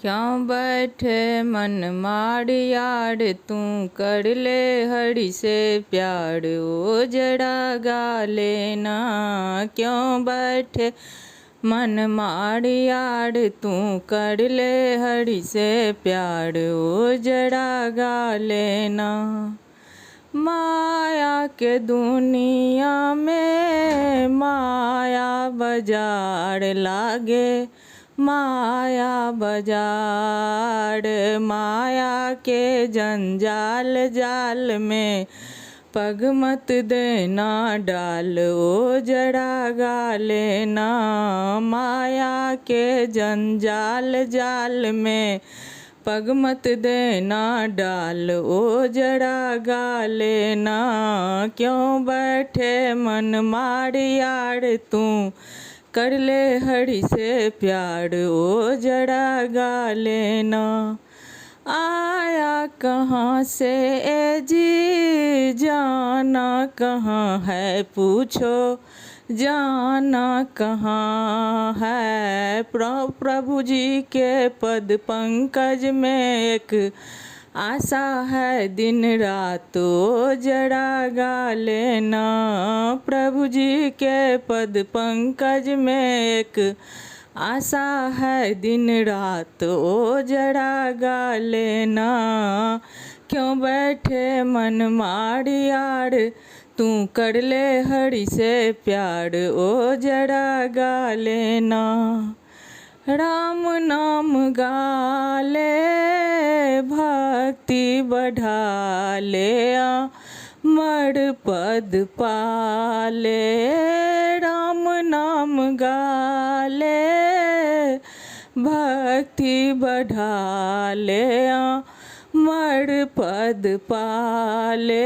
क्यों बैठे मन माड़ियाड़ तू कर ले हरि से प्यार ओ जड़ा गा लेना। क्यों बैठे मन माड़ियाड़ तू कर ले हरि से प्यार ओ जड़ा गा लेना। माया के दुनिया में माया बाजार लागे, माया बाजार माया के जंजाल जाल में पग मत देना डाल ओ जड़ा गा लेना। माया के जंजाल जाल में पग मत देना डाल ओ जड़ा गा लेना। क्यों बैठे मन माड़ियाड़ तू कर ले हरि से प्यार ओ जड़ा गा लेना। आया कहाँ से ए जी जाना कहाँ है पूछो, जाना कहाँ है। प्रभु जी के पद पंकज में एक आशा है दिन रात ओ जड़ा गा लेना। प्रभु जी के पद पंकज में एक आशा है दिन रात ओ जड़ा गा लेना। क्यों बैठे मन माड़ियाड़ तू कर ले हरि से प्यार ओ जड़ा गा लेना। राम नाम गा ले भक्ति बढ़ा ले मर पद पाले। राम नाम गा ले भक्ति बढ़ा ले मर पद पाले।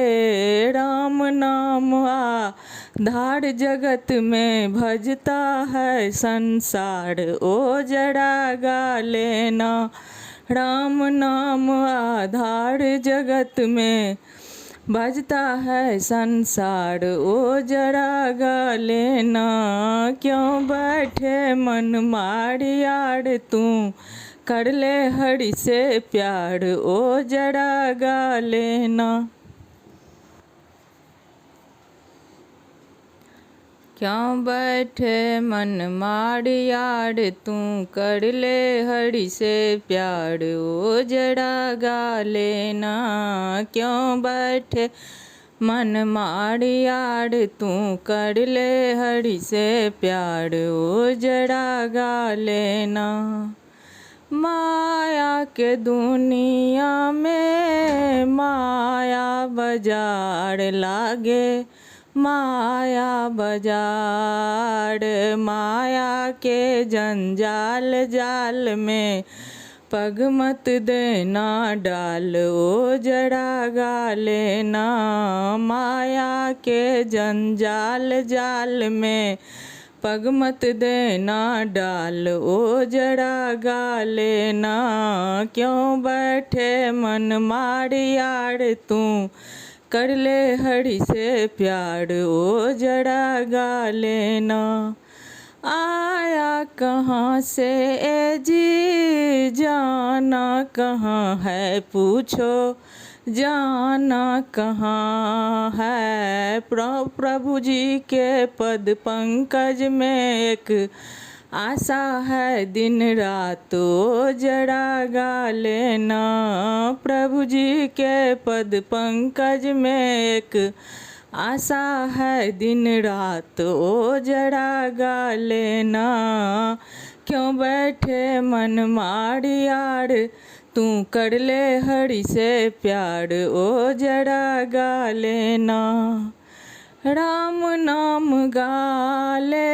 राम नाम आधार जगत में भजता है संसार ओ जड़ा गा लेना। राम नाम आधार जगत में भजता है संसार ओ जड़ा गा लेना। क्यों बैठे मन माड़ियाड़ तू कर ले हरि से प्यार ओ जड़ा गा लेना। क्यों बैठे मन माड़ियाड़ तू कर ले हरि से प्यार ओ जड़ा गा लेना। क्यों बैठे मन माड़ियाड़ तू कर ले हरि से प्यार ओ जड़ा गा लेना। माया के दुनिया में माया बाजार लागे, माया बाजार माया के जंजाल जाल में पग मत देना डाल ओ जड़ा गा लेना। माया के जंजाल जाल में पग मत देना डाल ओ जड़ा गा लेना। क्यों बैठे मन माड़ियाड़ तू कर ले हरि से प्यार ओ जड़ा गा लेना। आया कहाँ से ए जी जाना कहाँ है पूछो, जाना कहाँ है। प्रभु जी के पद पंकज में एक आशा है दिन रात ओ जड़ा गा लेना। प्रभु जी के पद पंकज में एक आशा है दिन रात ओ जड़ा गा लेना। क्यों बैठे मन माड़ियाड़ तू कर ले हरि से प्यार ओ जड़ा गा लेना। राम नाम गा ले